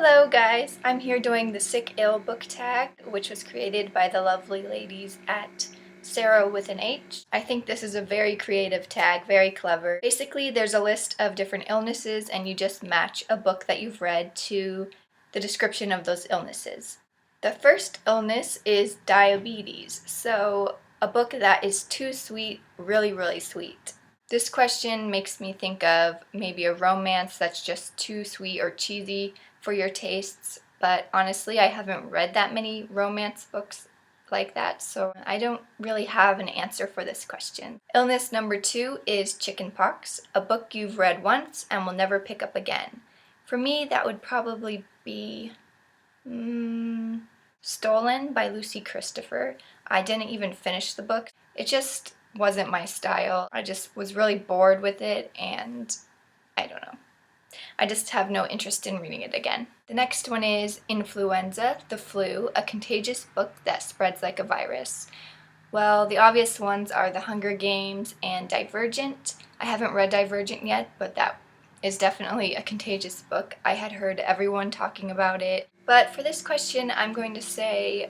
Hello guys, I'm here doing the Sick Ill book tag, which was created by the lovely ladies at Sarah with an H. I think this is a very creative tag, very clever. Basically, there's a list of different illnesses and you just match a book that you've read to the description of those illnesses. The first illness is diabetes, so a book that is too sweet, really sweet. This question makes me think of maybe a romance that's just too sweet or cheesy for your tastes, but honestly, I haven't read that many romance books like that, so I don't really have an answer for this question. Illness number 2 is chickenpox, a book you've read once and will never pick up again. For me, that would probably be Stolen by Lucy Christopher. I didn't even finish the book. It just wasn't my style. I just was really bored with it and I don't know. I just have no interest in reading it again. The next one is Influenza, the Flu, a contagious book that spreads like a virus. Well, the obvious ones are The Hunger Games and Divergent. I haven't read Divergent yet, but that is definitely a contagious book. I had heard everyone talking about it. But for this question, I'm going to say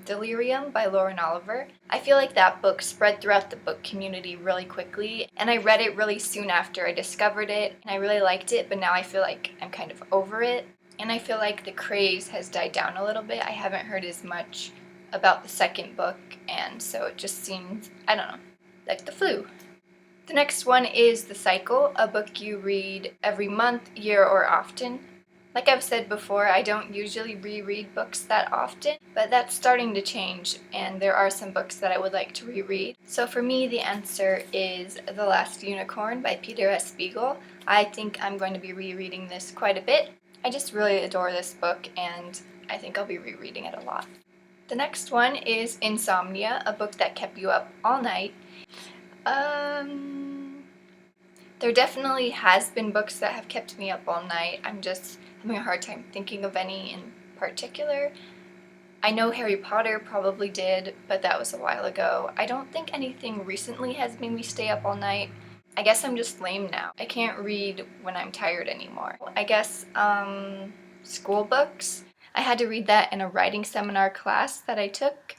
Delirium by Lauren Oliver. I feel like that book spread throughout the book community really quickly, and I read it really soon after I discovered it, and I really liked it, but now I feel like I'm kind of over it, and I feel like the craze has died down a little bit. I haven't heard as much about the second book, and so it just seems, I don't know, like the flu. The next one is The Cycle, a book you read every month, year, or often. Like I've said before, I don't usually reread books that often, but that's starting to change, and there are some books that I would like to reread. So for me, the answer is The Last Unicorn by Peter S. Beagle. I think I'm going to be rereading this quite a bit. I just really adore this book, and I think I'll be rereading it a lot. The next one is Insomnia, a book that kept you up all night. There definitely has been books that have kept me up all night. I'm just having a hard time thinking of any in particular. I know Harry Potter probably did, but that was a while ago. I don't think anything recently has made me stay up all night. I guess I'm just lame now. I can't read when I'm tired anymore. I guess, school books. I had to read that in a writing seminar class that I took,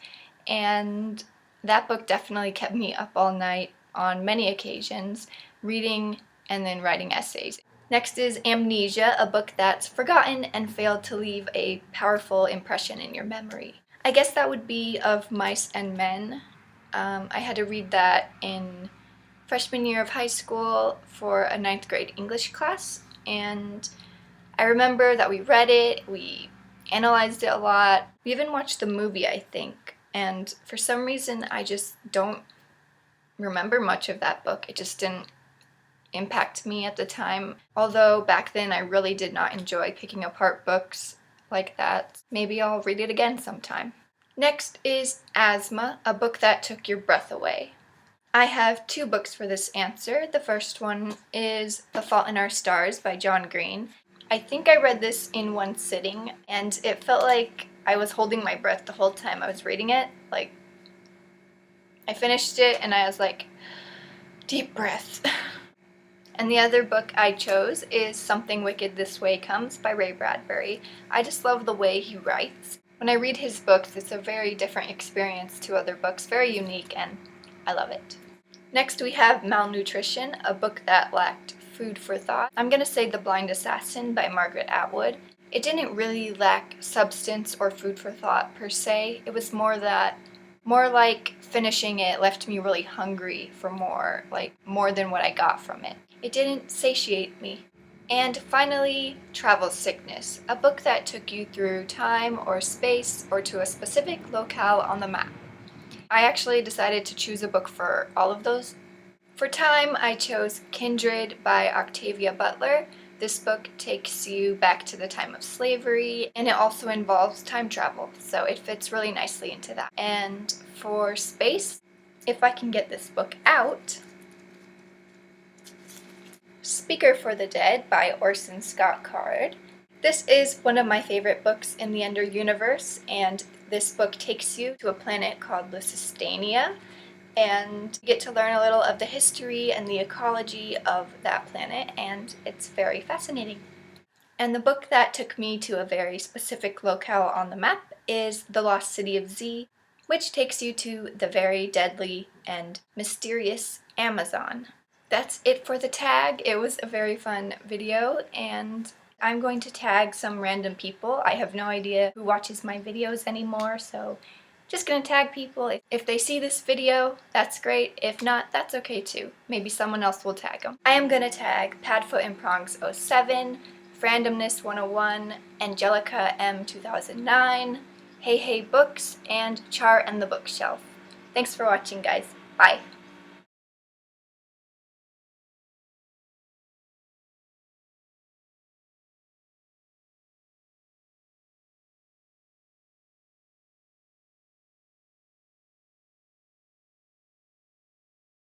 and that book definitely kept me up all night on many occasions, reading and then writing essays. Next is Amnesia, a book that's forgotten and failed to leave a powerful impression in your memory. I guess that would be Of Mice and Men. I had to read that in freshman year of high school for a 9th grade English class, and I remember that we read it, we analyzed it a lot, we even watched the movie, I think, and for some reason I just don't remember much of that book. It just didn't impact me at the time, although back then I really did not enjoy picking apart books like that. Maybe I'll read it again sometime. Next is Asthma, a book that took your breath away. I have 2 books for this answer. The first one is The Fault in Our Stars by John Green. I think I read this in one sitting, and it felt like I was holding my breath the whole time I was reading it. Like, I finished it and I was like, deep breath. And the other book I chose is Something Wicked This Way Comes by Ray Bradbury. I just love the way he writes. When I read his books, it's a very different experience to other books, very unique, and I love it. Next we have Malnutrition, a book that lacked food for thought. I'm gonna say The Blind Assassin by Margaret Atwood. It didn't really lack substance or food for thought per se. It was more like finishing it left me really hungry for more, like more than what I got from it. It didn't satiate me. And finally, Travel Sickness, a book that took you through time or space or to a specific locale on the map. I actually decided to choose a book for all of those. For time, I chose Kindred by Octavia Butler. This book takes you back to the time of slavery, and it also involves time travel, so it fits really nicely into that. And for space, if I can get this book out, Speaker for the Dead by Orson Scott Card. This is one of my favorite books in the Ender universe, and this book takes you to a planet called Lusitania, and you get to learn a little of the history and the ecology of that planet, and it's very fascinating. And the book that took me to a very specific locale on the map is The Lost City of Z, which takes you to the very deadly and mysterious Amazon. That's it for the tag. It was a very fun video, and I'm going to tag some random people. I have no idea who watches my videos anymore, so just gonna tag people. If they see this video, that's great. If not, that's okay too. Maybe someone else will tag them. I am gonna tag Padfoot and Prongs 07, Randomness 101, Angelica M 2009, Hey Hey Books, and Char and the Bookshelf. Thanks for watching, guys. Bye.